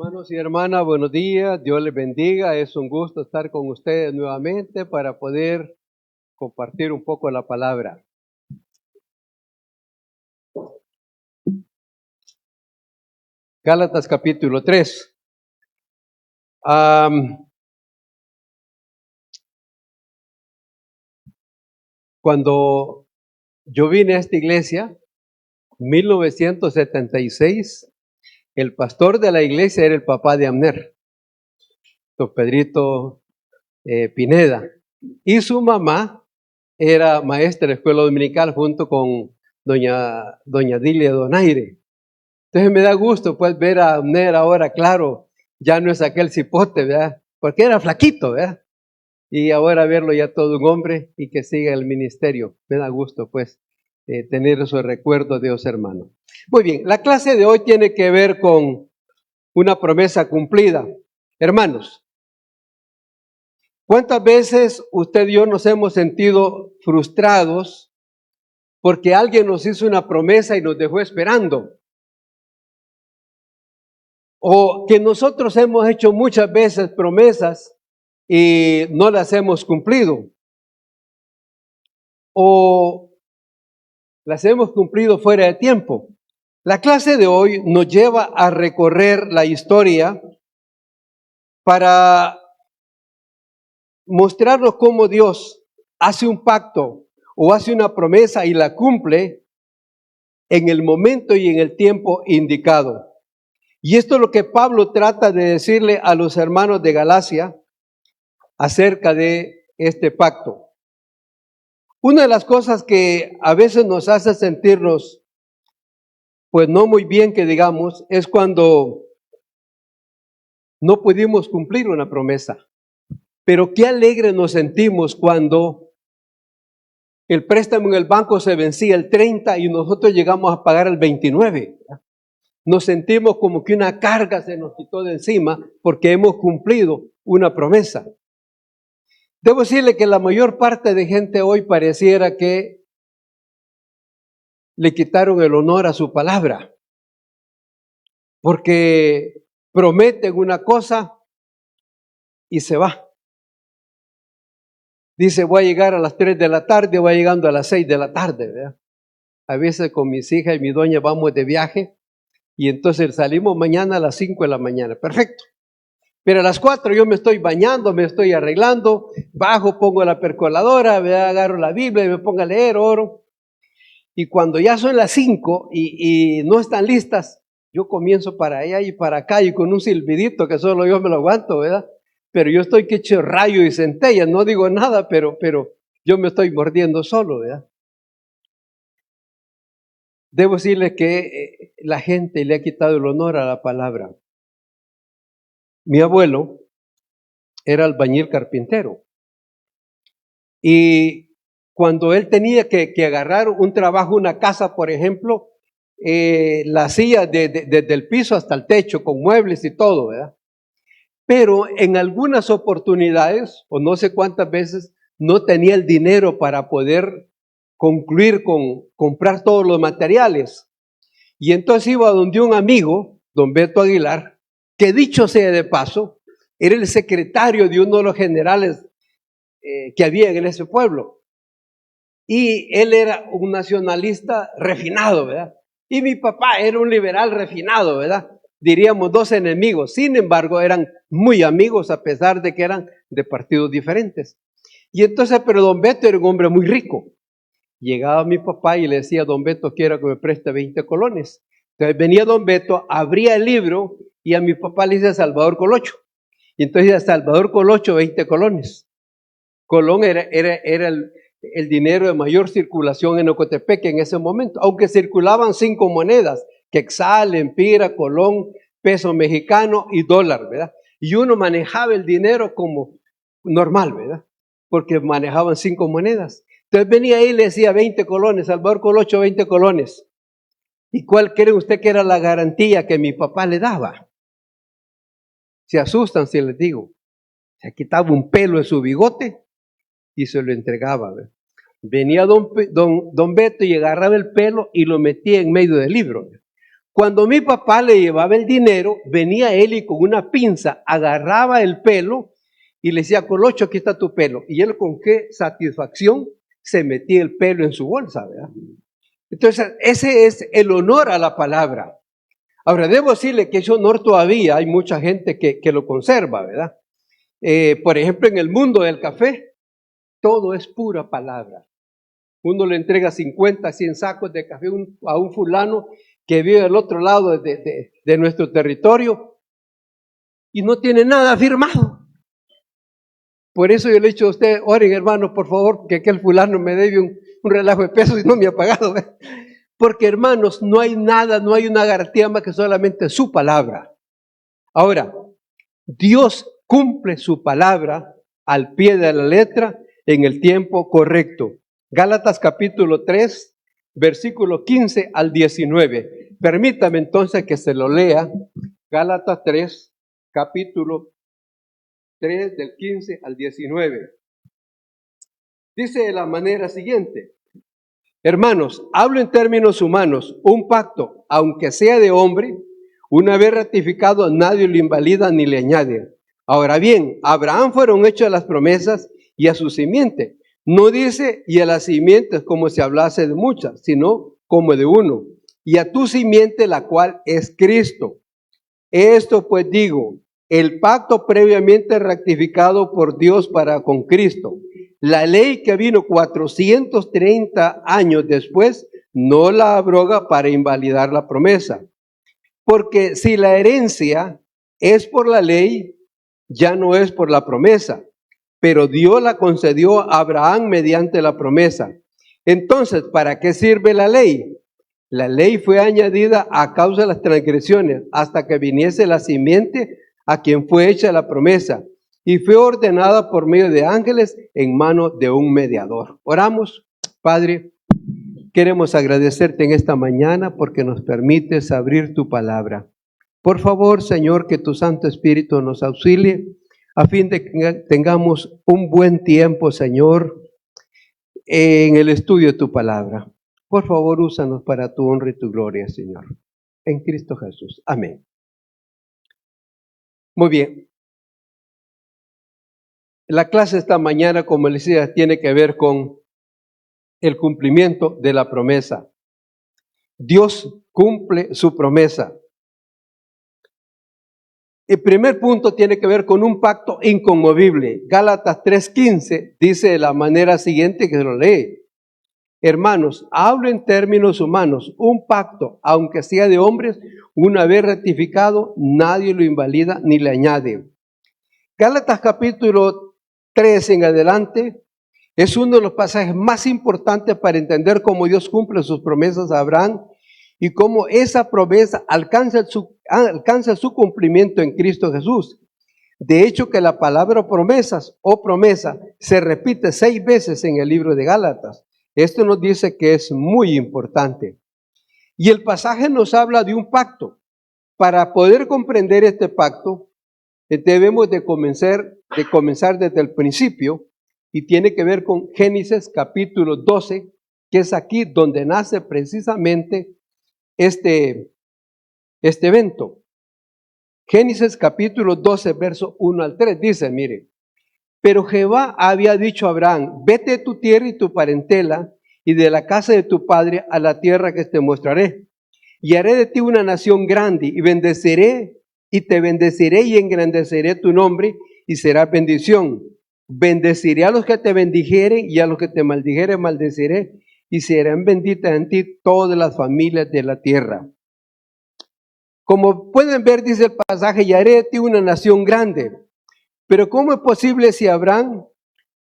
Hermanos y hermanas, buenos días, Dios les bendiga, es un gusto estar con ustedes nuevamente para poder compartir un poco la palabra. Gálatas capítulo 3. Cuando yo vine a esta iglesia, 1976, el pastor de la iglesia era el papá de Abner, don Pedrito Pineda, y su mamá era maestra de escuela dominical junto con doña Dilia Donaire. Entonces me da gusto pues ver a Abner ahora, claro, ya no es aquel cipote, ¿verdad? Porque era flaquito, ¿verdad? Y ahora verlo ya todo un hombre y que siga el ministerio. Me da gusto pues tener esos recuerdos de los hermanos. Muy bien, la clase de hoy tiene que ver con una promesa cumplida. Hermanos, ¿cuántas veces usted y yo nos hemos sentido frustrados porque alguien nos hizo una promesa y nos dejó esperando? O que nosotros hemos hecho muchas veces promesas y no las hemos cumplido. O las hemos cumplido fuera de tiempo. La clase de hoy nos lleva a recorrer la historia para mostrarnos cómo Dios hace un pacto o hace una promesa y la cumple en el momento y en el tiempo indicado. Y esto es lo que Pablo trata de decirle a los hermanos de Galacia acerca de este pacto. Una de las cosas que a veces nos hace sentirnos, pues no muy bien que digamos, es cuando no pudimos cumplir una promesa. Pero qué alegre nos sentimos cuando el préstamo en el banco se vencía el 30 y nosotros llegamos a pagar el 29. Nos sentimos como que una carga se nos quitó de encima porque hemos cumplido una promesa. Debo decirle que la mayor parte de gente hoy pareciera que le quitaron el honor a su palabra, porque prometen una cosa y se va. Dice, voy a llegar a las 3 de la tarde, voy llegando a las 6 de la tarde, ¿verdad? A veces con mis hijas y mi doña vamos de viaje y entonces salimos mañana a las 5 de la mañana. Perfecto. Pero a las 4 yo me estoy bañando, me estoy arreglando, bajo, pongo la percoladora, agarro la Biblia y me pongo a leer, oro. Y cuando ya son las 5 y no están listas, yo comienzo para allá y para acá y con un silbidito que solo yo me lo aguanto, ¿verdad? Pero yo estoy que echo rayo y centella, no digo nada, pero yo me estoy mordiendo solo, ¿verdad? Debo decirle que la gente le ha quitado el honor a la palabra. Mi abuelo era albañil carpintero y cuando él tenía que agarrar un trabajo, una casa, por ejemplo, la hacía desde el piso hasta el techo, con muebles y todo, ¿verdad? Pero en algunas oportunidades, o no sé cuántas veces, no tenía el dinero para poder concluir con comprar todos los materiales. Y entonces iba donde un amigo, don Beto Aguilar, que dicho sea de paso, era el secretario de uno de los generales que había en ese pueblo. Y él era un nacionalista refinado, ¿verdad? Y mi papá era un liberal refinado, ¿verdad? Diríamos dos enemigos. Sin embargo, eran muy amigos a pesar de que eran de partidos diferentes. Y entonces, pero don Beto era un hombre muy rico. Llegaba mi papá y le decía, don Beto, quiero que me preste 20 colones. Entonces venía don Beto, abría el libro y a mi papá le dice Salvador Colocho. Y entonces a Salvador Colocho 20 colones. Colón era el dinero de mayor circulación en Ocotepeque en ese momento, aunque circulaban 5 monedas, quetzal, empira, colón, peso mexicano y dólar, ¿verdad? Y uno manejaba el dinero como normal, ¿verdad? Porque manejaban 5 monedas. Entonces venía ahí y le decía 20 colones, Salvador Colocho 20 colones. ¿Y cuál cree usted que era la garantía que mi papá le daba? Se asustan si les digo. Se quitaba un pelo de su bigote y se lo entregaba. ¿Verdad? Venía don Beto y agarraba el pelo y lo metía en medio del libro. Cuando mi papá le llevaba el dinero, venía él y con una pinza agarraba el pelo y le decía, Colocho, aquí está tu pelo. Y él con qué satisfacción se metía el pelo en su bolsa, ¿verdad? Entonces, ese es el honor a la palabra. Ahora, debo decirle que ese honor todavía hay mucha gente que lo conserva, ¿verdad? Por ejemplo, en el mundo del café, todo es pura palabra. Uno le entrega 50, 100 sacos de café a un fulano que vive al otro lado de nuestro territorio y no tiene nada firmado. Por eso yo le he dicho a usted, oren hermanos, por favor, que aquel fulano me debe un relajo de pesos y no me ha pagado. Porque hermanos, no hay nada, no hay una garantía más que solamente su palabra. Ahora, Dios cumple su palabra al pie de la letra en el tiempo correcto. Gálatas capítulo 3, versículo 15 al 19. Permítame entonces que se lo lea. Gálatas 3, capítulo 3 del 15 al 19. Dice de la manera siguiente: hermanos, hablo en términos humanos, un pacto, aunque sea de hombre, una vez ratificado, nadie lo invalida ni le añade. Ahora bien, a Abraham fueron hechas las promesas y a su simiente. No dice y a las simientes como si hablase de muchas, sino como de uno. Y a tu simiente, la cual es Cristo. Esto pues digo, el pacto previamente ratificado por Dios para con Cristo, la ley que vino 430 años después, no la abroga para invalidar la promesa. Porque si la herencia es por la ley, ya no es por la promesa, pero Dios la concedió a Abraham mediante la promesa. Entonces, ¿para qué sirve la ley? La ley fue añadida a causa de las transgresiones hasta que viniese la simiente a quien fue hecha la promesa y fue ordenada por medio de ángeles en mano de un mediador. Oramos. Padre, queremos agradecerte en esta mañana porque nos permites abrir tu palabra. Por favor, Señor, que tu Santo Espíritu nos auxilie a fin de que tengamos un buen tiempo, Señor, en el estudio de tu palabra. Por favor, úsanos para tu honra y tu gloria, Señor. En Cristo Jesús. Amén. Muy bien. La clase esta mañana, como les decía, tiene que ver con el cumplimiento de la promesa. Dios cumple su promesa. El primer punto tiene que ver con un pacto inconmovible. Gálatas 3:15 dice de la manera siguiente que se lo lee. Hermanos, hablo en términos humanos, un pacto, aunque sea de hombres, una vez ratificado, nadie lo invalida ni le añade. Gálatas capítulo 3 en adelante es uno de los pasajes más importantes para entender cómo Dios cumple sus promesas a Abraham y cómo esa promesa alcanza su cumplimiento en Cristo Jesús. De hecho, que la palabra promesas o promesa se repite 6 veces en el libro de Gálatas. Esto nos dice que es muy importante. Y el pasaje nos habla de un pacto. Para poder comprender este pacto, debemos de comenzar desde el principio y tiene que ver con Génesis capítulo 12, que es aquí donde nace precisamente este evento. Génesis capítulo 12, verso 1 al 3 dice, mire, pero Jehová había dicho a Abraham, vete de tu tierra y tu parentela y de la casa de tu padre a la tierra que te mostraré. Y haré de ti una nación grande y bendeciré y te bendeciré y engrandeceré tu nombre y será bendición. Bendeciré a los que te bendijeren y a los que te maldijeren maldeciré y serán benditas en ti todas las familias de la tierra. Como pueden ver, dice el pasaje, y haré de ti una nación grande. Pero ¿cómo es posible si Abraham,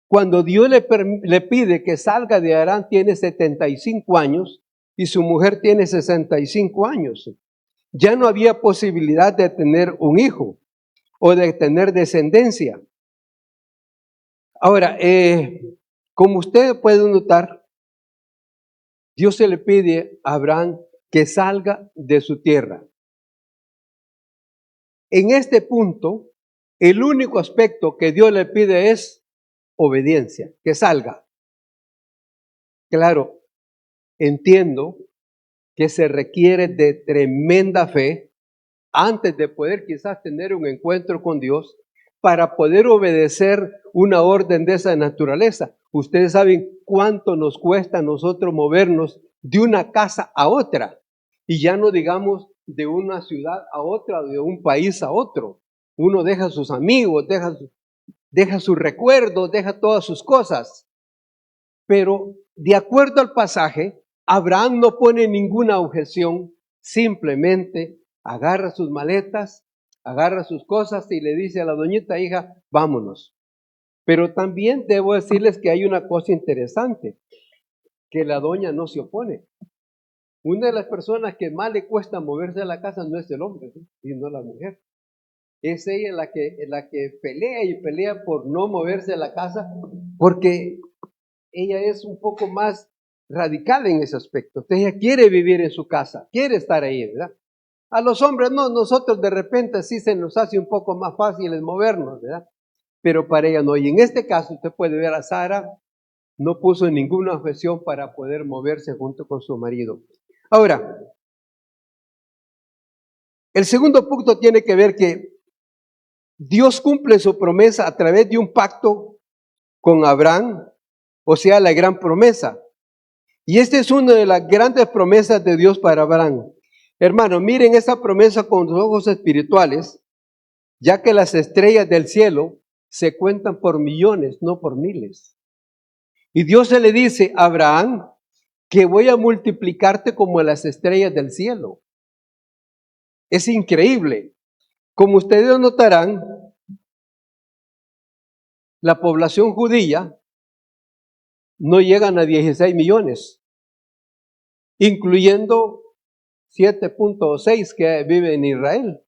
cuando Dios le pide que salga de Harán, tiene 75 años y su mujer tiene 65 años? Ya no había posibilidad de tener un hijo o de tener descendencia. Ahora, como ustedes pueden notar, Dios se le pide a Abraham que salga de su tierra. En este punto, el único aspecto que Dios le pide es obediencia, que salga. Claro, entiendo que se requiere de tremenda fe antes de poder quizás tener un encuentro con Dios para poder obedecer una orden de esa naturaleza. Ustedes saben cuánto nos cuesta a nosotros movernos de una casa a otra, y ya no digamos de una ciudad a otra, de un país a otro. Uno deja sus amigos, deja sus recuerdos, deja todas sus cosas. Pero de acuerdo al pasaje, Abraham no pone ninguna objeción, simplemente agarra sus maletas, agarra sus cosas y le dice a la doñita, hija, vámonos. Pero también debo decirles que hay una cosa interesante, que la doña no se opone. Una de las personas que más le cuesta moverse de la casa no es el hombre, ¿sí?, sino la mujer. Es ella la que pelea y pelea por no moverse de la casa, porque ella es un poco más radical en ese aspecto. Entonces ella quiere vivir en su casa, quiere estar ahí, ¿verdad? A los hombres no, nosotros de repente sí se nos hace un poco más fácil el movernos, ¿verdad? Pero para ella no. Y en este caso usted puede ver a Sara, no puso ninguna objeción para poder moverse junto con su marido. Ahora, el segundo punto tiene que ver que Dios cumple su promesa a través de un pacto con Abraham, o sea, la gran promesa. Y esta es una de las grandes promesas de Dios para Abraham. Hermano, miren esa promesa con los ojos espirituales, ya que las estrellas del cielo se cuentan por millones, no por miles. Y Dios se le dice a Abraham que voy a multiplicarte como las estrellas del cielo. Es increíble. Como ustedes notarán, la población judía no llegan a 16 millones, incluyendo 7.6 que vive en Israel.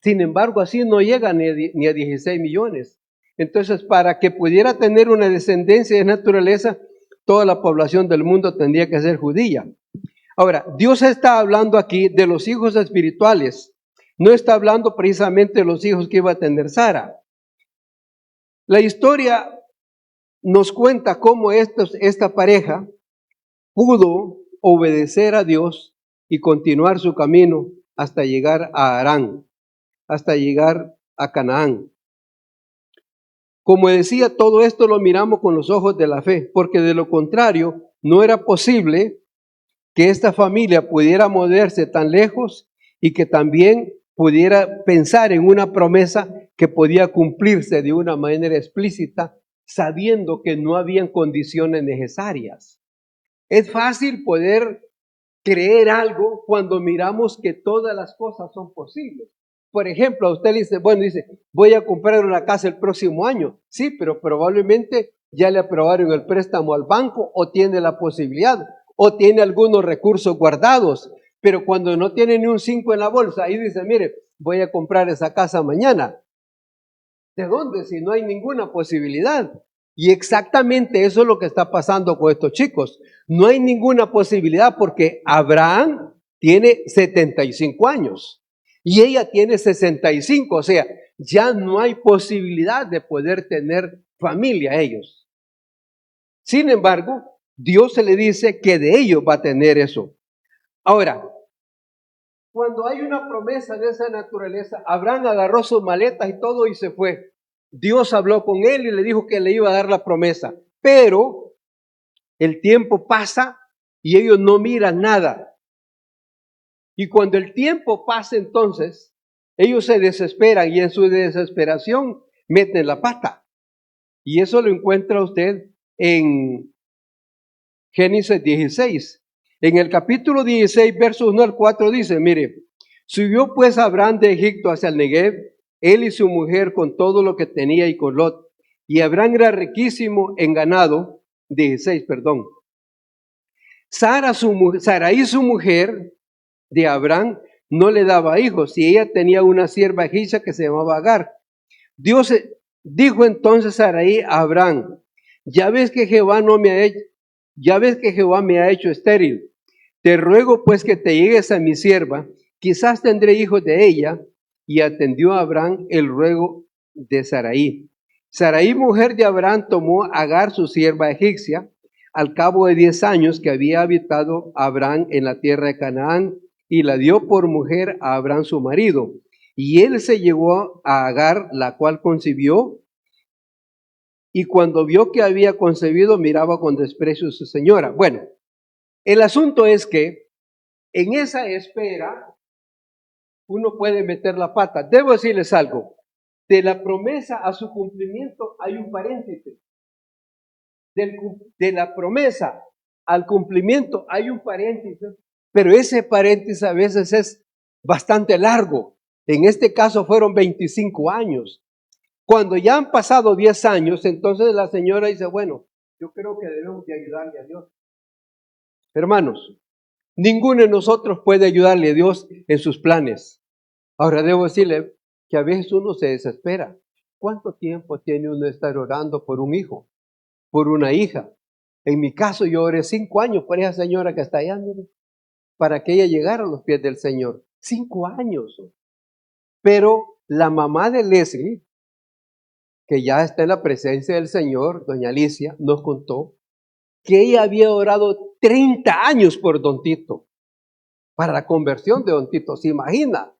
Sin embargo, así no llegan ni a 16 millones. Entonces, para que pudiera tener una descendencia de naturaleza, toda la población del mundo tendría que ser judía. Ahora, Dios está hablando aquí de los hijos espirituales. No está hablando precisamente de los hijos que iba a tener Sara. La historia nos cuenta cómo esta pareja pudo obedecer a Dios y continuar su camino hasta llegar a Harán, hasta llegar a Canaán. Como decía, todo esto lo miramos con los ojos de la fe, porque de lo contrario no era posible que esta familia pudiera moverse tan lejos y que también pudiera pensar en una promesa que podía cumplirse de una manera explícita, sabiendo que no habían condiciones necesarias. Es fácil poder creer algo cuando miramos que todas las cosas son posibles. Por ejemplo, a usted le dice, voy a comprar una casa el próximo año. Sí, pero probablemente ya le aprobaron el préstamo al banco o tiene la posibilidad o tiene algunos recursos guardados. Pero cuando no tiene ni un 5 en la bolsa, ahí dice, mire, voy a comprar esa casa mañana. ¿De dónde? Si no hay ninguna posibilidad. Y exactamente eso es lo que está pasando con estos chicos. No hay ninguna posibilidad porque Abraham tiene 75 años y ella tiene 65. O sea, ya no hay posibilidad de poder tener familia ellos. Sin embargo, Dios se le dice que de ellos va a tener eso. Ahora, cuando hay una promesa de esa naturaleza, Abraham agarró sus maletas y todo y se fue. Dios habló con él y le dijo que le iba a dar la promesa. Pero el tiempo pasa y ellos no miran nada. Y cuando el tiempo pasa entonces, ellos se desesperan y en su desesperación meten la pata. Y eso lo encuentra usted en Génesis 16. En el capítulo 16, versos 1 al 4 dice, mire, subió pues Abraham de Egipto hacia el Negev, él y su mujer con todo lo que tenía y con Lot. Y Abraham era riquísimo en ganado, 16, perdón. Sarai, su mujer de Abraham, no le daba hijos, y ella tenía una sierva egipcia que se llamaba Agar. Dios dijo entonces Sarai a Abraham, ya ves que Jehová me ha hecho estéril. Te ruego pues que te llegues a mi sierva, quizás tendré hijos de ella. Y atendió a Abraham el ruego de Sarai. Sarai, mujer de Abraham, tomó a Agar, su sierva egipcia, al cabo de 10 años que había habitado Abraham en la tierra de Canaán, y la dio por mujer a Abraham su marido. Y él se llevó a Agar, la cual concibió, y cuando vio que había concebido, miraba con desprecio a su señora. Bueno, el asunto es que en esa espera uno puede meter la pata. Debo decirles algo, de la promesa a su cumplimiento hay un paréntesis. De la promesa al cumplimiento hay un paréntesis, pero ese paréntesis a veces es bastante largo. En este caso fueron 25 años. Cuando ya han pasado 10 años, entonces la señora dice, bueno, yo creo que debemos de ayudarle a Dios. Hermanos, ninguno de nosotros puede ayudarle a Dios en sus planes. Ahora debo decirle que a veces uno se desespera. ¿Cuánto tiempo tiene uno de estar orando por un hijo, por una hija? En mi caso yo oré 5 años por esa señora que está allá, mire, para que ella llegara a los pies del Señor. 5 años. Pero la mamá de Leslie, que ya está en la presencia del Señor, doña Alicia, nos contó que ella había orado 30 años por don Tito, para la conversión de don Tito. ¿Se imagina?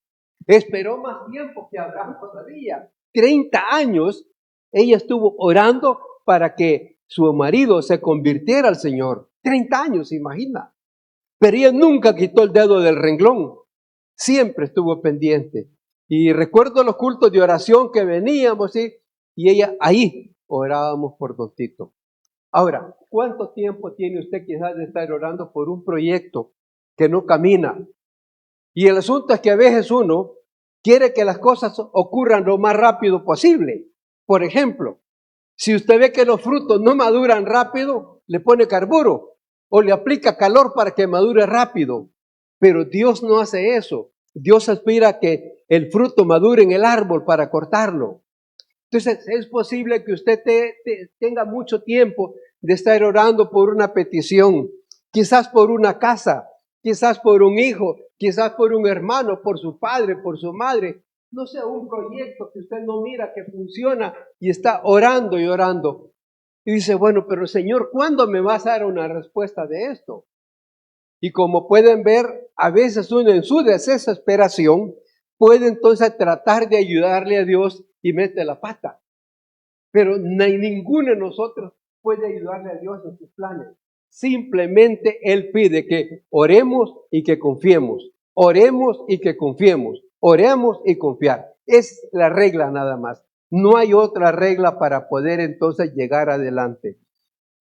Esperó más tiempo que Abraham todavía. 30 años ella estuvo orando para que su marido se convirtiera al Señor. 30 años, ¿se imagina? Pero ella nunca quitó el dedo del renglón. Siempre estuvo pendiente. Y recuerdo los cultos de oración que veníamos, ¿sí? Y ella ahí orábamos por don Tito. Ahora, ¿cuánto tiempo tiene usted quizás de estar orando por un proyecto que no camina? Y el asunto es que a veces uno quiere que las cosas ocurran lo más rápido posible. Por ejemplo, si usted ve que los frutos no maduran rápido, le pone carburo o le aplica calor para que madure rápido. Pero Dios no hace eso. Dios aspira a que el fruto madure en el árbol para cortarlo. Entonces, es posible que usted tenga mucho tiempo de estar orando por una petición, quizás por una casa, quizás por un hijo, quizás por un hermano, por su padre, por su madre. No sé, un proyecto que usted no mira que funciona y está orando y orando. Y dice, bueno, pero Señor, ¿cuándo me vas a dar una respuesta de esto? Y como pueden ver, a veces uno en su desesperación puede entonces tratar de ayudarle a Dios y mete la pata. Pero ninguno de nosotros puede ayudarle a Dios en sus planes. Simplemente Él pide que oremos y que confiemos. Oremos y que confiemos. Oremos y confiar. Es la regla nada más. No hay otra regla para poder entonces llegar adelante.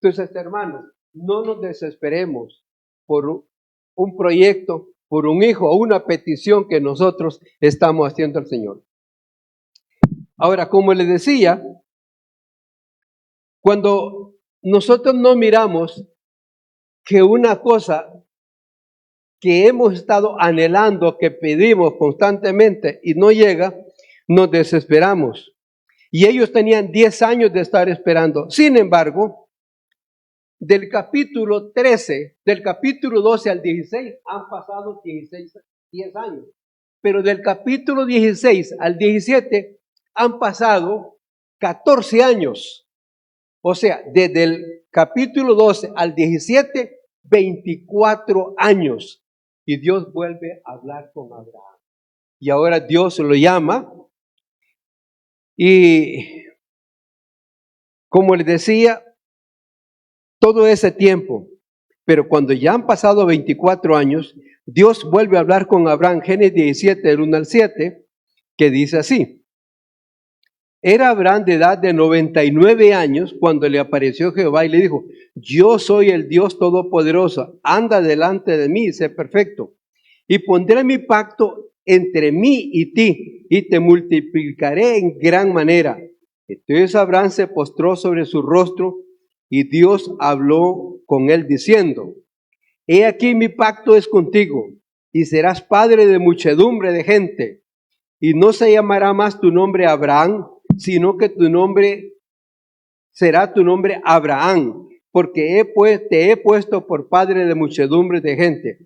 Entonces, hermanos, no nos desesperemos por un proyecto, por un hijo o una petición que nosotros estamos haciendo al Señor. Ahora, como les decía, cuando nosotros no miramos que una cosa que hemos estado anhelando, que pedimos constantemente y no llega, nos desesperamos. Y ellos tenían 10 años de estar esperando. Sin embargo, del capítulo 13, del capítulo 12 al 16, han pasado 10 años. Pero del capítulo 16 al 17 han pasado 14 años. O sea, desde el capítulo 12 al 17, 24 años. Y Dios vuelve a hablar con Abraham. Y ahora Dios lo llama. Y como les decía, todo ese tiempo, pero cuando ya han pasado 24 años, Dios vuelve a hablar con Abraham, Génesis 17, del 1 al 7, que dice así. Era Abraham de edad de 99 años cuando le apareció Jehová y le dijo, yo soy el Dios Todopoderoso, anda delante de mí y sé perfecto. Y pondré mi pacto entre mí y ti, y te multiplicaré en gran manera. Entonces Abraham se postró sobre su rostro, y Dios habló con él diciendo, he aquí mi pacto es contigo, y serás padre de muchedumbre de gente, y no se llamará más tu nombre Abraham, sino que tu nombre será tu nombre Abraham, porque te he puesto por padre de muchedumbre de gente.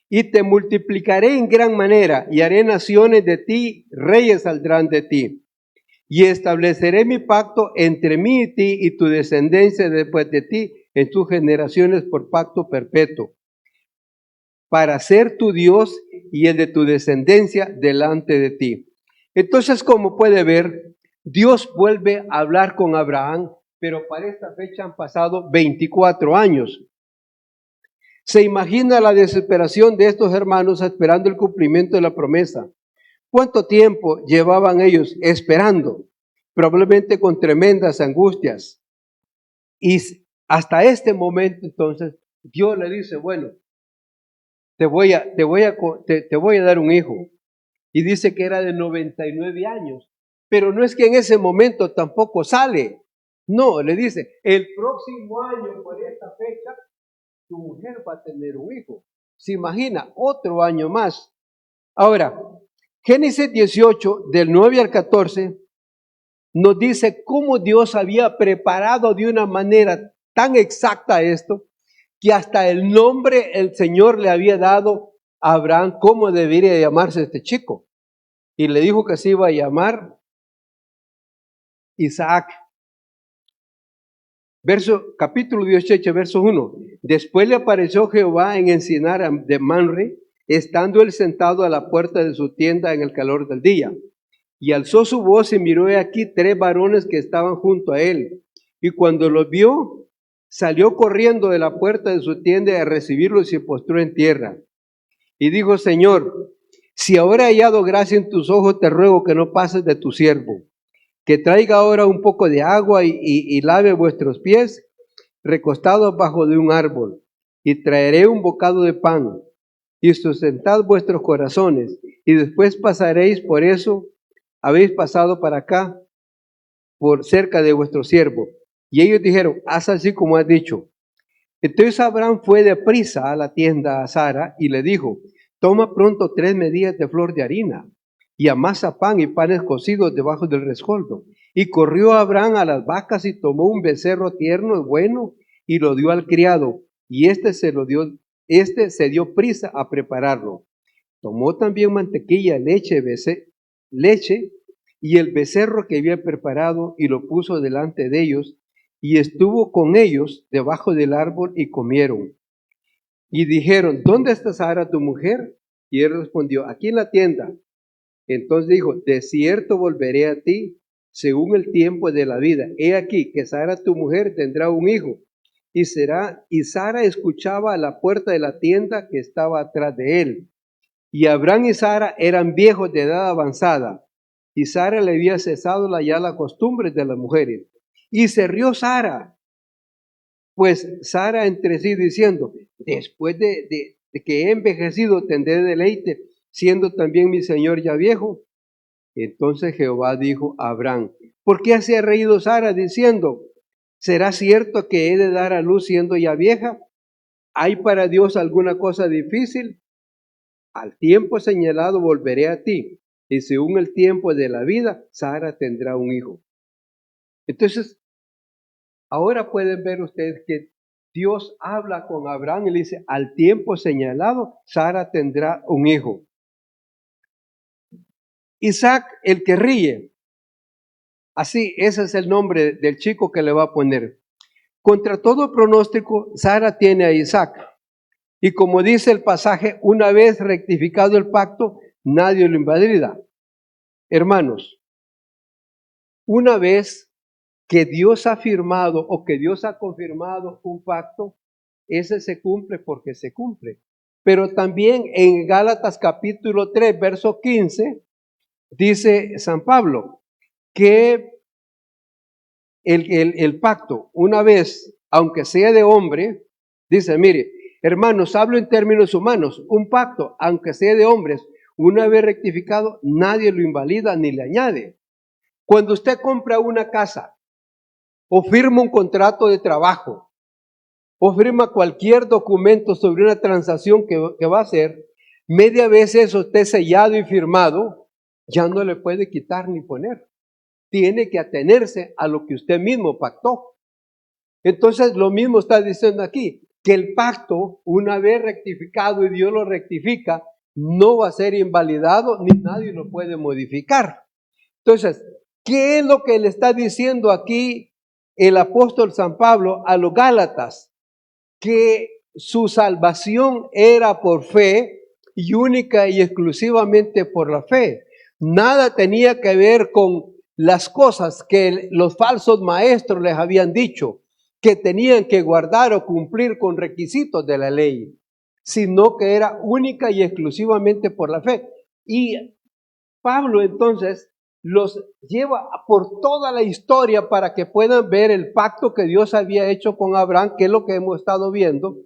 Y te multiplicaré en gran manera, y haré naciones de ti, reyes saldrán de ti. Y estableceré mi pacto entre mí y ti, y tu descendencia después de ti, en tus generaciones por pacto perpetuo, para ser tu Dios y el de tu descendencia delante de ti. Entonces, como puede ver, Dios vuelve a hablar con Abraham, pero para esta fecha han pasado 24 años. Se imagina la desesperación de estos hermanos esperando el cumplimiento de la promesa. ¿Cuánto tiempo llevaban ellos esperando? Probablemente con tremendas angustias. Y hasta este momento, entonces, Dios le dice, bueno, te voy a dar un hijo. Y dice que era de 99 años. Pero no es que en ese momento tampoco sale. No, le dice, el próximo año por esta fecha, tu mujer va a tener un hijo. Se imagina, otro año más. Ahora, Génesis 18, del 9 al 14, nos dice cómo Dios había preparado de una manera tan exacta esto, que hasta el nombre el Señor le había dado a Abraham cómo debería llamarse este chico. Y le dijo que se iba a llamar Isaac. Capítulo 18, verso 1. Después le apareció Jehová en encinar de Manre, estando él sentado a la puerta de su tienda en el calor del día. Y alzó su voz y miró aquí 3 varones que estaban junto a él. Y cuando los vio, salió corriendo de la puerta de su tienda a recibirlos y se postró en tierra. Y dijo, Señor, si ahora he hallado gracia en tus ojos, te ruego que no pases de tu siervo, que traiga ahora un poco de agua y lave vuestros pies, recostados bajo de un árbol, y traeré un bocado de pan, y sustentad vuestros corazones, y después pasaréis por eso, habéis pasado para acá, por cerca de vuestro siervo. Y ellos dijeron, haz así como has dicho. Entonces Abraham fue deprisa a la tienda a Sara y le dijo, toma pronto 3 medidas de flor de harina y amasa pan y panes cocidos debajo del rescoldo. Y corrió Abraham a las vacas y tomó un becerro tierno y bueno y lo dio al criado. Y este se dio prisa a prepararlo. Tomó también mantequilla, leche y el becerro que había preparado y lo puso delante de ellos. Y estuvo con ellos debajo del árbol y comieron. Y dijeron, ¿dónde está Sara tu mujer? Y él respondió, aquí en la tienda. Entonces dijo, de cierto volveré a ti según el tiempo de la vida. He aquí que Sara tu mujer tendrá un hijo. Y Sara escuchaba a la puerta de la tienda que estaba atrás de él. Y Abraham y Sara eran viejos de edad avanzada. Y Sara le había cesado ya la costumbre de las mujeres. Y se rió Sara, pues Sara entre sí diciendo, después de que he envejecido tendré deleite, siendo también mi señor ya viejo. Entonces Jehová dijo a Abraham, ¿por qué se ha reído Sara diciendo, ¿será cierto que he de dar a luz siendo ya vieja? ¿Hay para Dios alguna cosa difícil? Al tiempo señalado volveré a ti, y según el tiempo de la vida, Sara tendrá un hijo. Entonces, ahora pueden ver ustedes que Dios habla con Abraham y le dice, al tiempo señalado, Sara tendrá un hijo. Isaac, el que ríe. Así, ese es el nombre del chico que le va a poner. Contra todo pronóstico, Sara tiene a Isaac. Y como dice el pasaje, una vez rectificado el pacto, nadie lo invalida. Hermanos, una vez que Dios ha firmado o que Dios ha confirmado un pacto, ese se cumple porque se cumple. Pero también en Gálatas capítulo 3, verso 15, dice San Pablo que el pacto, una vez, aunque sea de hombre, dice, mire, hermanos, hablo en términos humanos, un pacto, aunque sea de hombres, una vez rectificado, nadie lo invalida ni le añade. Cuando usted compra una casa, o firma un contrato de trabajo, o firma cualquier documento sobre una transacción que va a hacer, media vez eso esté sellado y firmado, ya no le puede quitar ni poner. Tiene que atenerse a lo que usted mismo pactó. Entonces lo mismo está diciendo aquí, que el pacto, una vez rectificado y Dios lo rectifica, no va a ser invalidado ni nadie lo puede modificar. Entonces, ¿qué es lo que le está diciendo aquí el apóstol San Pablo a los Gálatas que su salvación era por fe y única y exclusivamente por la fe. Nada tenía que ver con las cosas que los falsos maestros les habían dicho, que tenían que guardar o cumplir con requisitos de la ley, sino que era única y exclusivamente por la fe. Y Pablo entonces los lleva por toda la historia para que puedan ver el pacto que Dios había hecho con Abraham, que es lo que hemos estado viendo,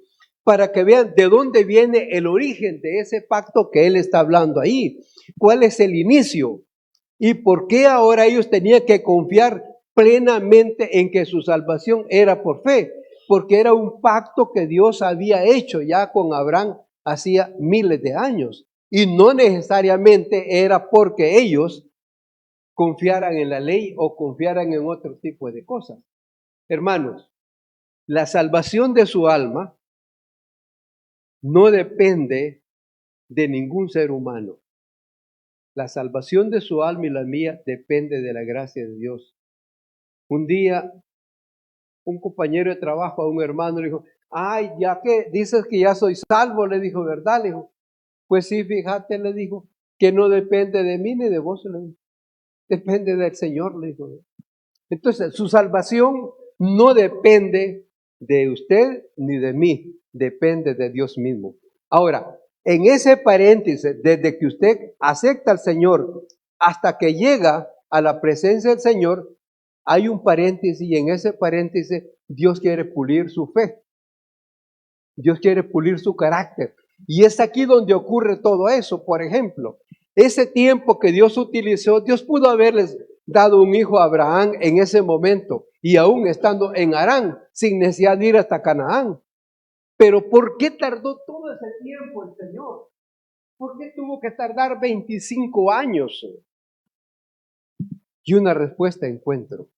para que vean de dónde viene el origen de ese pacto que él está hablando ahí, cuál es el inicio y por qué ahora ellos tenían que confiar plenamente en que su salvación era por fe, porque era un pacto que Dios había hecho ya con Abraham hacía miles de años y no necesariamente era porque ellos confiaran en la ley o confiaran en otro tipo de cosas. Hermanos, la salvación de su alma no depende de ningún ser humano. La salvación de su alma y la mía depende de la gracia de Dios. Un día, un compañero de trabajo a un hermano le dijo, ay, ya que dices que ya soy salvo, le dijo, ¿verdad? Le dijo, pues sí, fíjate, le dijo, que no depende de mí ni de vos, le dijo. Depende del Señor, le dijo. Entonces, su salvación no depende de usted ni de mí, depende de Dios mismo. Ahora, en ese paréntesis, desde que usted acepta al Señor hasta que llega a la presencia del Señor, hay un paréntesis y en ese paréntesis Dios quiere pulir su fe. Dios quiere pulir su carácter. Y es aquí donde ocurre todo eso. Por ejemplo, ese tiempo que Dios utilizó, Dios pudo haberles dado un hijo a Abraham en ese momento y aún estando en Harán, sin necesidad de ir hasta Canaán. Pero ¿por qué tardó todo ese tiempo el Señor? ¿Por qué tuvo que tardar 25 años? Y una respuesta encuentro,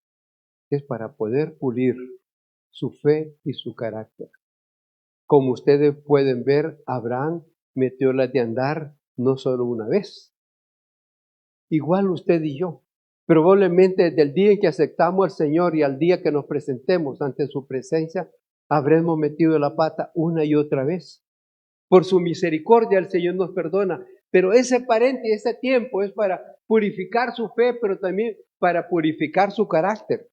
es para poder pulir su fe y su carácter. Como ustedes pueden ver, Abraham metió las de andar no solo una vez. Igual usted y yo. Probablemente desde el día en que aceptamos al Señor y al día que nos presentemos ante su presencia, habremos metido la pata una y otra vez. Por su misericordia el Señor nos perdona. Pero ese paréntesis, ese tiempo es para purificar su fe, pero también para purificar su carácter.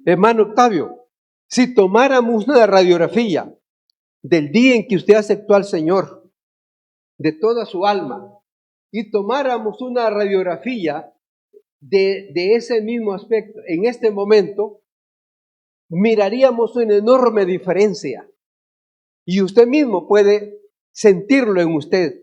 Hermano Octavio, si tomáramos una radiografía del día en que usted aceptó al Señor, de toda su alma, y tomáramos una radiografía de ese mismo aspecto en este momento, miraríamos una enorme diferencia. Y usted mismo puede sentirlo en usted.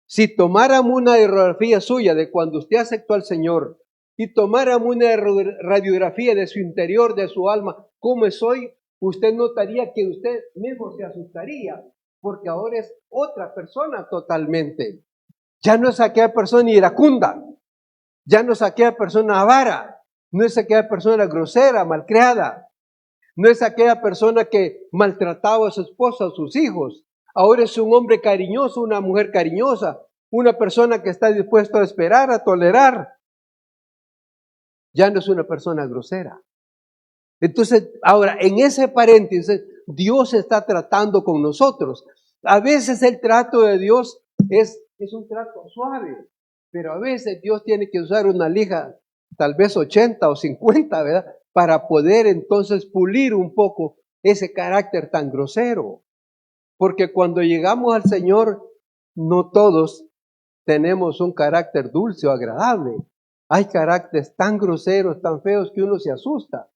Si tomáramos una radiografía suya de cuando usted aceptó al Señor y tomáramos una radiografía de su interior, de su alma, cómo es hoy, usted notaría que usted mismo se asustaría, porque ahora es otra persona totalmente. Ya no es aquella persona iracunda, ya no es aquella persona avara, no es aquella persona grosera, malcriada, no es aquella persona que maltrataba a su esposa o a sus hijos. Ahora es un hombre cariñoso, una mujer cariñosa, una persona que está dispuesta a esperar, a tolerar. Ya no es una persona grosera. Entonces, ahora, en ese paréntesis, Dios está tratando con nosotros. A veces el trato de Dios es un trato suave, pero a veces Dios tiene que usar una lija, tal vez 80 o 50, ¿verdad? Para poder entonces pulir un poco ese carácter tan grosero. Porque cuando llegamos al Señor, no todos tenemos un carácter dulce o agradable. Hay caracteres tan groseros, tan feos que uno se asusta.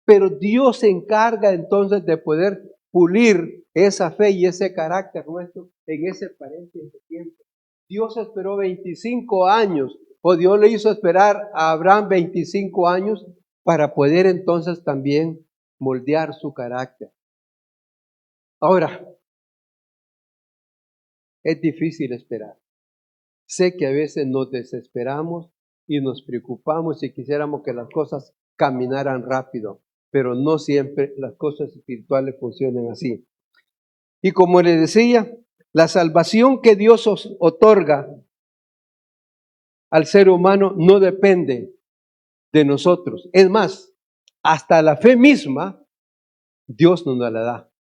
Pero Dios se encarga entonces de poder pulir esa fe y ese carácter nuestro en ese paréntesis de tiempo. Dios esperó 25 años, o Dios le hizo esperar a Abraham 25 años para poder entonces también moldear su carácter. Ahora, es difícil esperar. Sé que a veces nos desesperamos y nos preocupamos y quisiéramos que las cosas caminaran rápido, pero no siempre las cosas espirituales funcionan así. Y como les decía, la salvación que Dios otorga al ser humano no depende de nosotros. Es más, hasta la fe misma, Dios no nos la da.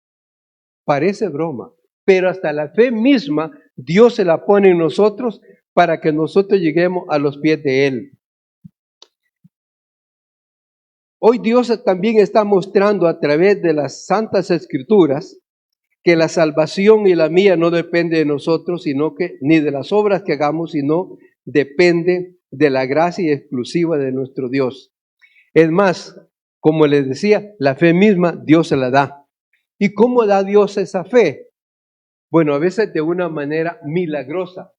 Parece broma, pero hasta la fe misma, Dios se la pone en nosotros para que nosotros lleguemos a los pies de Él. Hoy Dios también está mostrando a través de las Santas Escrituras que la salvación y la mía no depende de nosotros, sino que ni de las obras que hagamos, sino depende de la gracia exclusiva de nuestro Dios. Es más, como les decía, la fe misma Dios se la da. ¿Y cómo da Dios esa fe? Bueno, a veces de una manera milagrosa,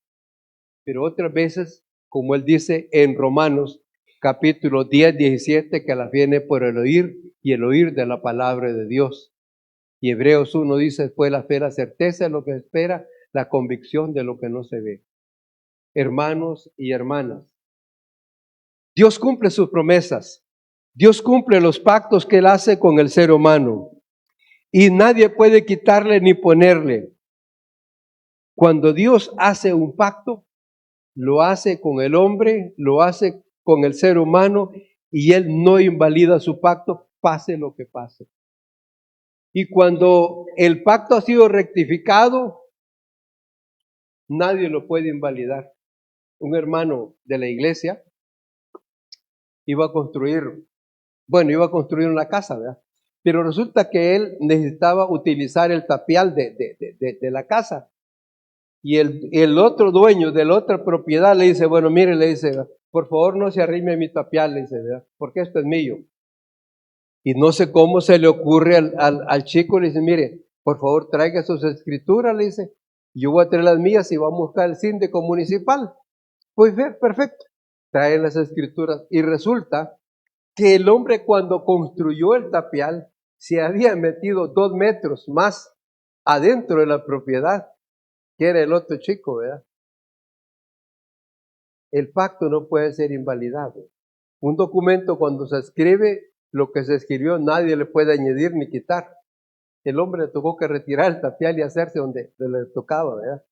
pero otras veces, como Él dice en Romanos capítulo 10, 17, que la fe viene por el oír y el oír de la palabra de Dios. Y Hebreos 1 dice, después la fe, la certeza de lo que se espera, la convicción de lo que no se ve. Hermanos y hermanas, Dios cumple sus promesas. Dios cumple los pactos que Él hace con el ser humano. Y nadie puede quitarle ni ponerle. Cuando Dios hace un pacto, lo hace con el hombre, lo hace con el ser humano, y Él no invalida su pacto, pase lo que pase. Y cuando el pacto ha sido rectificado, nadie lo puede invalidar. Un hermano de la iglesia iba a construir una casa, ¿verdad? Pero resulta que él necesitaba utilizar el tapial de la casa. Y el otro dueño de la otra propiedad le dice, bueno, mire, le dice, por favor no se arrime mi tapial, le dice, ¿verdad? Porque esto es mío. Y no sé cómo se le ocurre al chico, le dice, mire, por favor traiga sus escrituras, le dice, yo voy a traer las mías y vamos a buscar el síndico municipal. Pues perfecto, trae las escrituras y resulta que el hombre cuando construyó el tapial se había metido 2 metros más adentro de la propiedad, que era el otro chico, ¿verdad? El pacto no puede ser invalidado. Un documento cuando se escribe, lo que se escribió nadie le puede añadir ni quitar. El hombre le tocó que retirar el tapial y hacerse donde le tocaba, ¿verdad?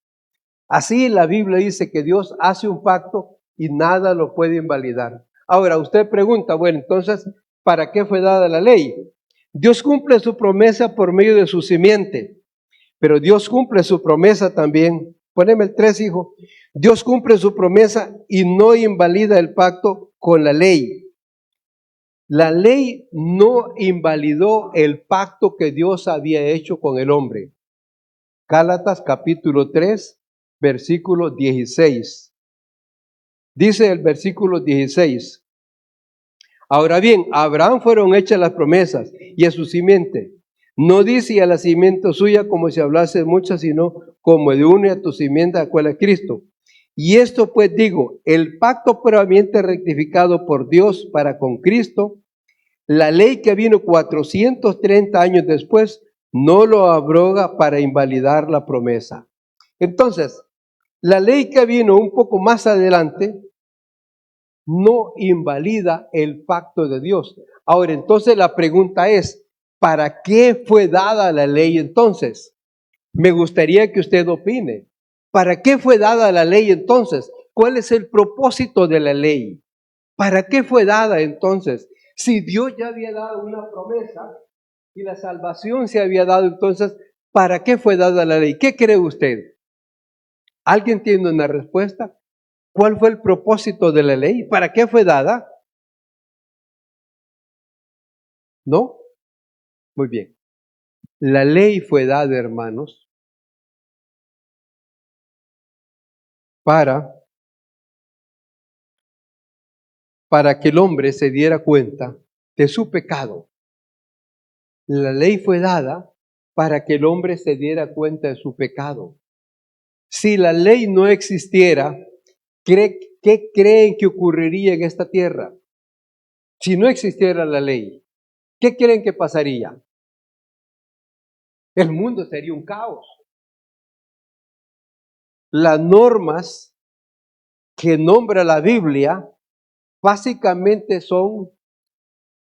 Así la Biblia dice que Dios hace un pacto y nada lo puede invalidar. Ahora, usted pregunta, bueno, entonces, ¿para qué fue dada la ley? Dios cumple su promesa por medio de su simiente, pero Dios cumple su promesa también. Poneme el 3, hijo. Dios cumple su promesa y no invalida el pacto con la ley. La ley no invalidó el pacto que Dios había hecho con el hombre. Gálatas capítulo 3, versículo 16. Dice el versículo 16. Ahora bien, a Abraham fueron hechas las promesas y a su simiente. No dice a la simiente suya como si hablase muchas, sino como de une a tu simiente, a cual es Cristo. Y esto pues digo, el pacto previamente rectificado por Dios para con Cristo, la ley que vino 430 años después, no lo abroga para invalidar la promesa. Entonces, la ley que vino un poco más adelante no invalida el pacto de Dios. Ahora, entonces la pregunta es, ¿para qué fue dada la ley entonces? Me gustaría que usted opine. ¿Para qué fue dada la ley entonces? ¿Cuál es el propósito de la ley? ¿Para qué fue dada entonces? Si Dios ya había dado una promesa y la salvación se había dado, entonces, ¿para qué fue dada la ley? ¿Qué cree usted? ¿Alguien tiene una respuesta? ¿Cuál fue el propósito de la ley? ¿Para qué fue dada? ¿No? Muy bien. La ley fue dada, hermanos, para que el hombre se diera cuenta de su pecado. La ley fue dada para que el hombre se diera cuenta de su pecado. Si la ley no existiera, ¿qué creen que ocurriría en esta tierra? Si no existiera la ley, ¿qué creen que pasaría? El mundo sería un caos. Las normas que nombra la Biblia básicamente son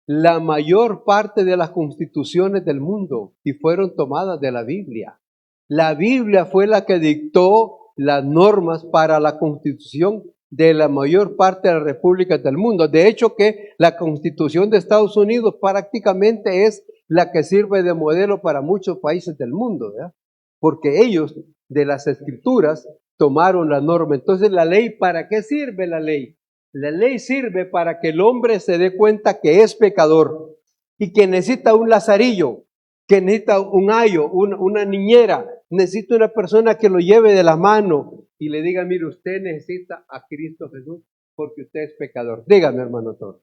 la mayor parte de las constituciones del mundo y fueron tomadas de la Biblia. La Biblia fue la que dictó las normas para la constitución de la mayor parte de las repúblicas del mundo. De hecho, que la Constitución de Estados Unidos prácticamente es la que sirve de modelo para muchos países del mundo, ¿verdad? Porque ellos de las escrituras tomaron la norma. Entonces, ¿la ley para qué sirve la ley? La ley sirve para que el hombre se dé cuenta que es pecador y que necesita un lazarillo, que necesita un ayo, una niñera, necesita una persona que lo lleve de la mano y le diga, mire, usted necesita a Cristo Jesús porque usted es pecador. Dígame, hermano Toro.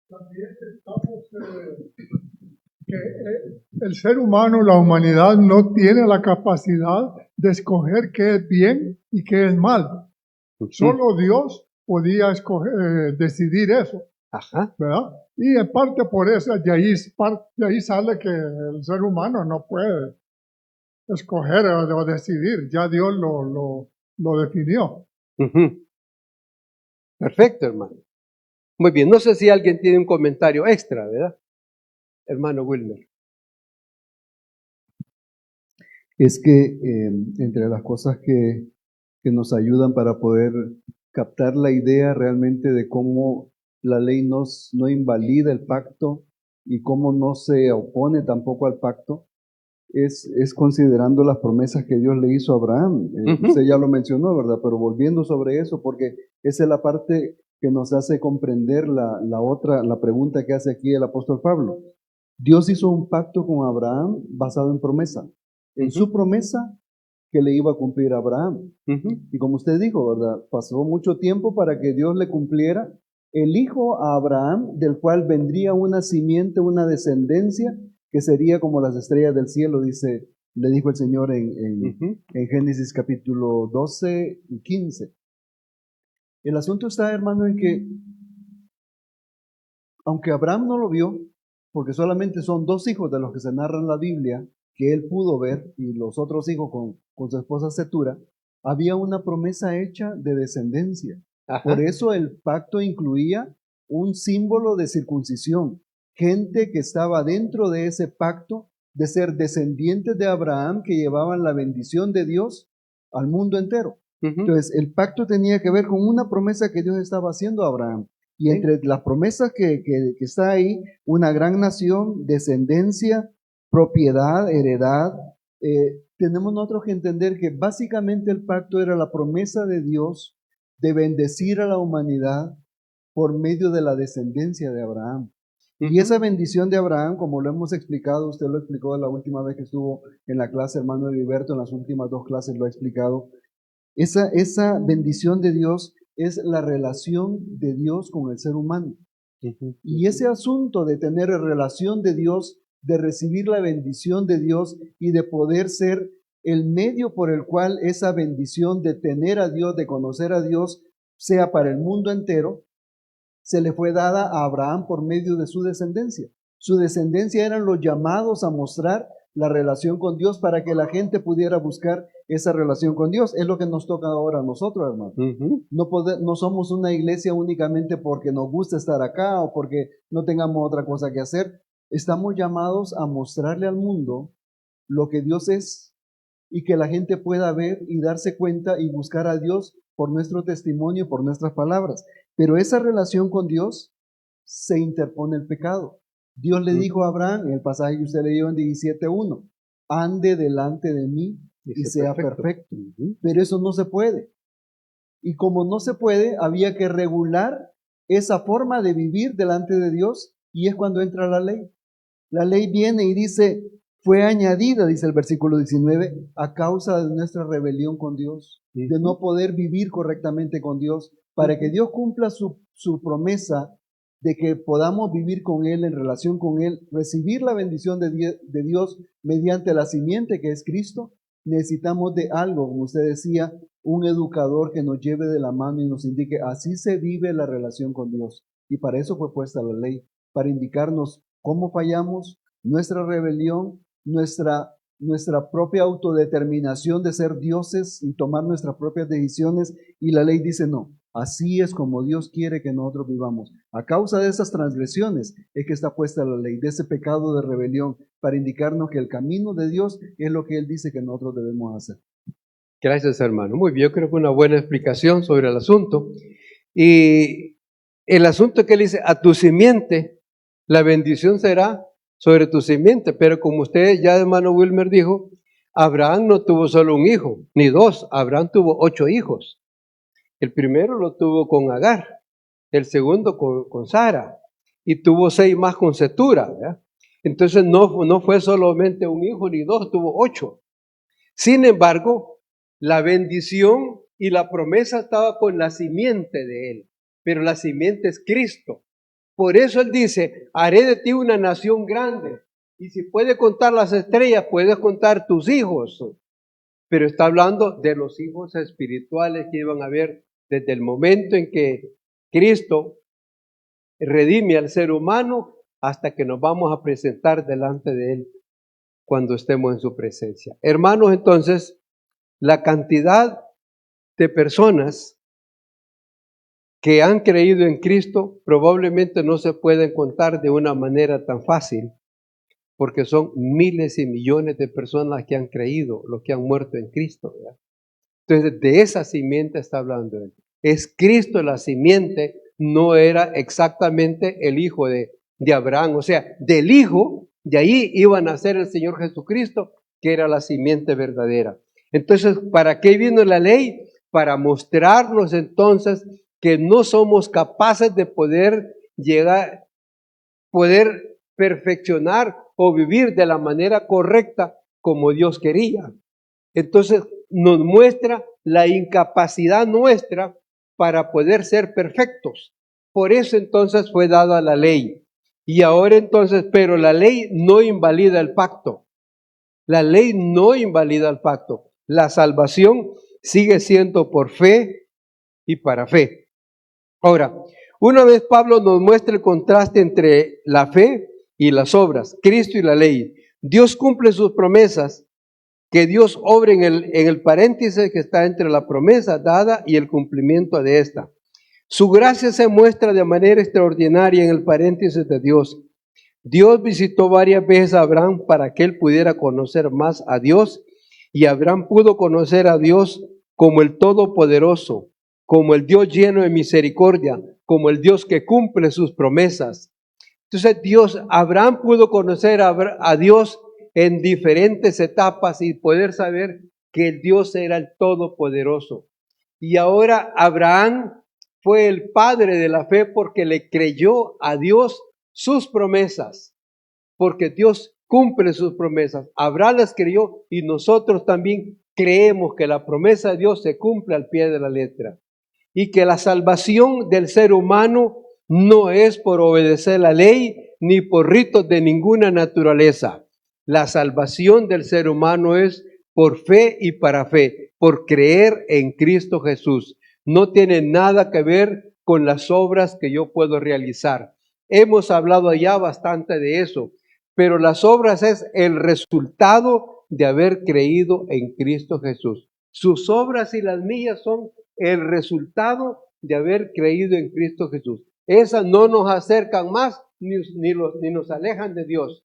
También estamos que el ser humano, la humanidad, no tiene la capacidad de escoger qué es bien y qué es mal. Solo Dios podía decidir eso. Ajá. ¿Verdad? Y en parte por eso, de ahí sale que el ser humano no puede escoger o decidir, ya Dios lo definió. Perfecto, hermano. Muy bien, no sé si alguien tiene un comentario extra, ¿verdad? Hermano Wilmer. Es que entre las cosas que nos ayudan para poder captar la idea realmente de cómo la ley no invalida el pacto y cómo no se opone tampoco al pacto, es considerando las promesas que Dios le hizo a Abraham. Usted ya lo mencionó, ¿verdad? Pero volviendo sobre eso, porque esa es la parte que nos hace comprender la pregunta que hace aquí el apóstol Pablo. Dios hizo un pacto con Abraham basado en promesa. En su promesa que le iba a cumplir a Abraham. Y como usted dijo, ¿verdad? Pasó mucho tiempo para que Dios le cumpliera el hijo a Abraham, del cual vendría una simiente, una descendencia, que sería como las estrellas del cielo, le dijo el Señor en Génesis capítulo 12 y 15. El asunto está, hermano, en que, aunque Abraham no lo vio, porque solamente son 2 hijos de los que se narra en la Biblia, que él pudo ver, y los otros hijos con su esposa Cetura, había una promesa hecha de descendencia. Ajá. Por eso el pacto incluía un símbolo de circuncisión, gente que estaba dentro de ese pacto de ser descendientes de Abraham, que llevaban la bendición de Dios al mundo entero. Entonces el pacto tenía que ver con una promesa que Dios estaba haciendo a Abraham. Y entre las promesas que está ahí, una gran nación, descendencia, propiedad, heredad. Tenemos nosotros que entender que básicamente el pacto era la promesa de Dios de bendecir a la humanidad por medio de la descendencia de Abraham. Y esa bendición de Abraham, como lo hemos explicado, usted lo explicó la última vez que estuvo en la clase, hermano Heriberto, en las últimas 2 clases lo ha explicado. Esa bendición de Dios es la relación de Dios con el ser humano. Y ese asunto de tener relación de Dios, de recibir la bendición de Dios y de poder ser el medio por el cual esa bendición de tener a Dios, de conocer a Dios, sea para el mundo entero, se le fue dada a Abraham por medio de su descendencia. Su descendencia eran los llamados a mostrar la relación con Dios para que la gente pudiera buscar esa relación con Dios. Es lo que nos toca ahora a nosotros, hermano. No somos una iglesia únicamente porque nos gusta estar acá o porque no tengamos otra cosa que hacer. Estamos llamados a mostrarle al mundo lo que Dios es y que la gente pueda ver y darse cuenta y buscar a Dios por nuestro testimonio, por nuestras palabras. Pero esa relación con Dios se interpone el pecado. Dios le dijo a Abraham, en el pasaje que usted leyó en 17:1, ande delante de mí y sea perfecto. Pero eso no se puede. Y como no se puede, había que regular esa forma de vivir delante de Dios, y es cuando entra la ley. La ley viene y dice, fue añadida, dice el versículo 19, a causa de nuestra rebelión con Dios, de no poder vivir correctamente con Dios, para que Dios cumpla su promesa de que podamos vivir con Él, en relación con Él, recibir la bendición de Dios mediante la simiente que es Cristo. Necesitamos de algo, como usted decía, un educador que nos lleve de la mano y nos indique, así se vive la relación con Dios. Y para eso fue puesta la ley, para indicarnos cómo fallamos, nuestra rebelión, nuestra propia autodeterminación de ser dioses y tomar nuestras propias decisiones. Y la ley dice no, así es como Dios quiere que nosotros vivamos. A causa de esas transgresiones es que está puesta la ley, de ese pecado de rebelión, para indicarnos que el camino de Dios es lo que Él dice que nosotros debemos hacer. Gracias, hermano. Muy bien, yo creo que una buena explicación sobre el asunto. Y el asunto que él dice, a tu simiente, la bendición será sobre tu simiente. Pero como usted ya, hermano Wilmer, dijo, Abraham no tuvo solo un hijo, ni dos. Abraham tuvo 8 hijos. El primero lo tuvo con Agar, el segundo con Sara, y tuvo 6 más con Cetura, ¿verdad? Entonces no fue solamente un hijo ni dos, tuvo 8. Sin embargo, la bendición y la promesa estaba con la simiente de él, pero la simiente es Cristo. Por eso él dice, haré de ti una nación grande. Y si puedes contar las estrellas, puedes contar tus hijos. Pero está hablando de los hijos espirituales que iban a haber desde el momento en que Cristo redime al ser humano hasta que nos vamos a presentar delante de él cuando estemos en su presencia. Hermanos, entonces, la cantidad de personas que han creído en Cristo probablemente no se pueden contar de una manera tan fácil, porque son miles y millones de personas que han creído, los que han muerto en Cristo, ¿verdad? Entonces, de esa simiente está hablando él. Es Cristo la simiente, no era exactamente el hijo de Abraham. O sea, del hijo, de ahí iba a nacer el Señor Jesucristo, que era la simiente verdadera. Entonces, ¿para qué vino la ley? Para mostrarnos entonces que no somos capaces de poder llegar, poder perfeccionar o vivir de la manera correcta como Dios quería. Entonces nos muestra la incapacidad nuestra para poder ser perfectos. Por eso entonces fue dada la ley. Y ahora entonces, pero la ley no invalida el pacto. La ley no invalida el pacto. La salvación sigue siendo por fe y para fe. Ahora, una vez Pablo nos muestra el contraste entre la fe y las obras, Cristo y la ley. Dios cumple sus promesas, que Dios obre en el paréntesis que está entre la promesa dada y el cumplimiento de esta. Su gracia se muestra de manera extraordinaria en el paréntesis de Dios. Dios visitó varias veces a Abraham para que él pudiera conocer más a Dios, y Abraham pudo conocer a Dios como el Todopoderoso, como el Dios lleno de misericordia, como el Dios que cumple sus promesas. Entonces Abraham pudo conocer a Dios en diferentes etapas y poder saber que Dios era el Todopoderoso. Y ahora Abraham fue el padre de la fe porque le creyó a Dios sus promesas, porque Dios cumple sus promesas. Abraham las creyó y nosotros también creemos que la promesa de Dios se cumple al pie de la letra y que la salvación del ser humano no es por obedecer la ley ni por ritos de ninguna naturaleza. La salvación del ser humano es por fe y para fe, por creer en Cristo Jesús. No tiene nada que ver con las obras que yo puedo realizar. Hemos hablado ya bastante de eso, pero las obras es el resultado de haber creído en Cristo Jesús. Sus obras y las mías son el resultado de haber creído en Cristo Jesús. Esas no nos acercan más ni nos alejan de Dios.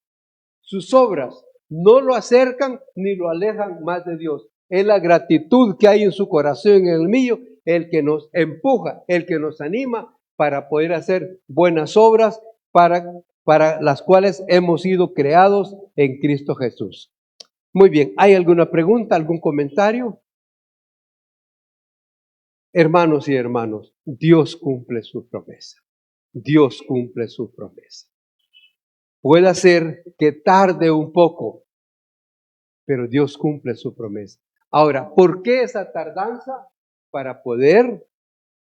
Sus obras no lo acercan ni lo alejan más de Dios. Es la gratitud que hay en su corazón y en el mío, el que nos empuja, el que nos anima para poder hacer buenas obras para las cuales hemos sido creados en Cristo Jesús. Muy bien, ¿hay alguna pregunta, algún comentario? Hermanos y hermanos, Dios cumple su promesa. Dios cumple su promesa. Puede ser que tarde un poco, pero Dios cumple su promesa. Ahora, ¿por qué esa tardanza? Para poder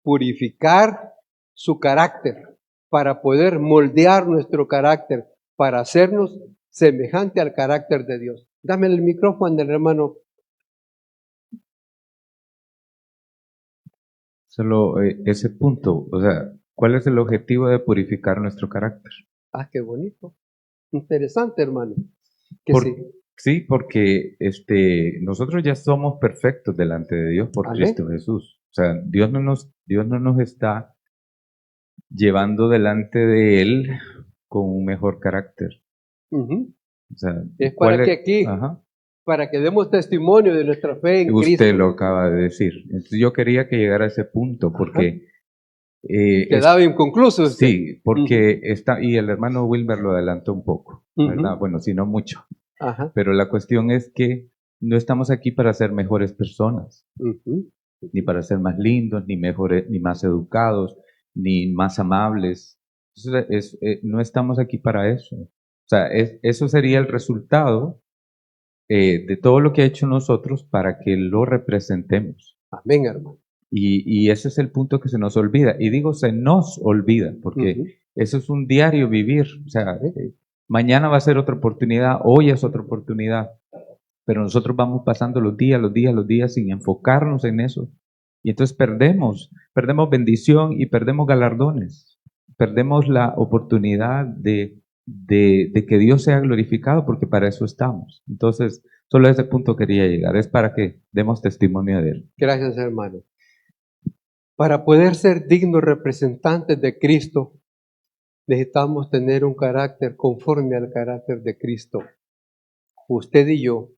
purificar su carácter, para poder moldear nuestro carácter, para hacernos semejante al carácter de Dios. Dame el micrófono del hermano. Solo ese punto, o sea, ¿cuál es el objetivo de purificar nuestro carácter? Ah, qué bonito. Interesante, hermano. Que Por- sí. Sí, porque nosotros ya somos perfectos delante de Dios por Amén. Cristo Jesús. O sea, Dios no nos está llevando delante de Él con un mejor carácter. Ujú. O sea, Es para ¿cuál que aquí Ajá. para que demos testimonio de nuestra fe en Cristo. Usted lo acaba de decir. Entonces yo quería que llegara a ese punto porque Quedaba inconcluso. sí, porque está, y el hermano Wilmer lo adelantó un poco, ¿verdad? Ujú. Bueno, si no mucho. Ajá. Pero la cuestión es que no estamos aquí para ser mejores personas, Ujú. ni para ser más lindos, ni mejores, ni más educados, ni más amables. No estamos aquí para eso. O sea, eso sería el resultado de todo lo que ha hecho nosotros para que lo representemos. Amén, hermano. Y ese es el punto que se nos olvida. Y digo, se nos olvida, porque Ujú. eso es un diario vivir. O sea, mañana va a ser otra oportunidad, hoy es otra oportunidad. Pero nosotros vamos pasando los días sin enfocarnos en eso. Y entonces perdemos bendición y perdemos galardones. Perdemos la oportunidad de que Dios sea glorificado, porque para eso estamos. Entonces, solo a ese punto quería llegar. Es para que demos testimonio de Él. Gracias, hermano. Para poder ser dignos representantes de Cristo, necesitamos tener un carácter conforme al carácter de Cristo. Usted y yo,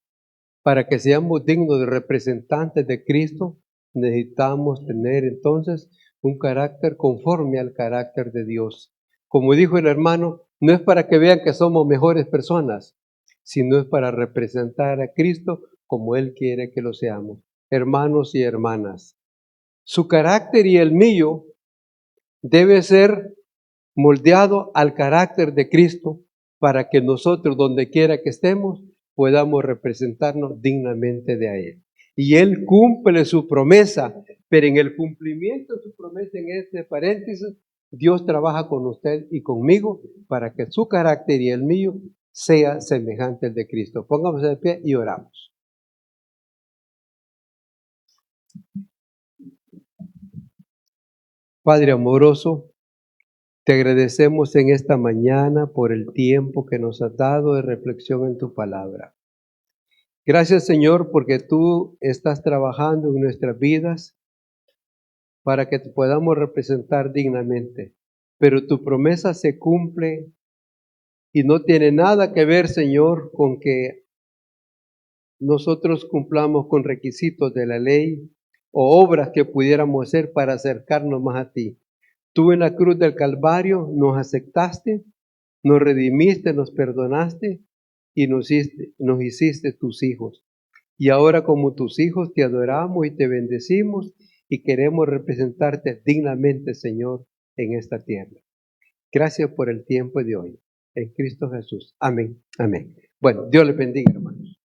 para que seamos dignos de representantes de Cristo, necesitamos tener entonces un carácter conforme al carácter de Dios. Como dijo el hermano, no es para que vean que somos mejores personas, sino es para representar a Cristo como Él quiere que lo seamos. Hermanos y hermanas, su carácter y el mío debe ser moldeado al carácter de Cristo para que nosotros, donde quiera que estemos, podamos representarnos dignamente de a Él. Y Él cumple su promesa, pero en el cumplimiento de su promesa, en este paréntesis, Dios trabaja con usted y conmigo para que su carácter y el mío sea semejante al de Cristo. Póngase de pie y oramos. Padre amoroso, te agradecemos en esta mañana por el tiempo que nos has dado de reflexión en tu palabra. Gracias, Señor, porque tú estás trabajando en nuestras vidas para que te podamos representar dignamente. Pero tu promesa se cumple y no tiene nada que ver, Señor, con que nosotros cumplamos con requisitos de la ley o obras que pudiéramos hacer para acercarnos más a ti. Tú en la cruz del Calvario nos aceptaste, nos redimiste, nos perdonaste y nos hiciste tus hijos. Y ahora como tus hijos te adoramos y te bendecimos y queremos representarte dignamente, Señor, en esta tierra. Gracias por el tiempo de hoy. En Cristo Jesús. Amén. Amén. Bueno, Dios les bendiga, hermanos.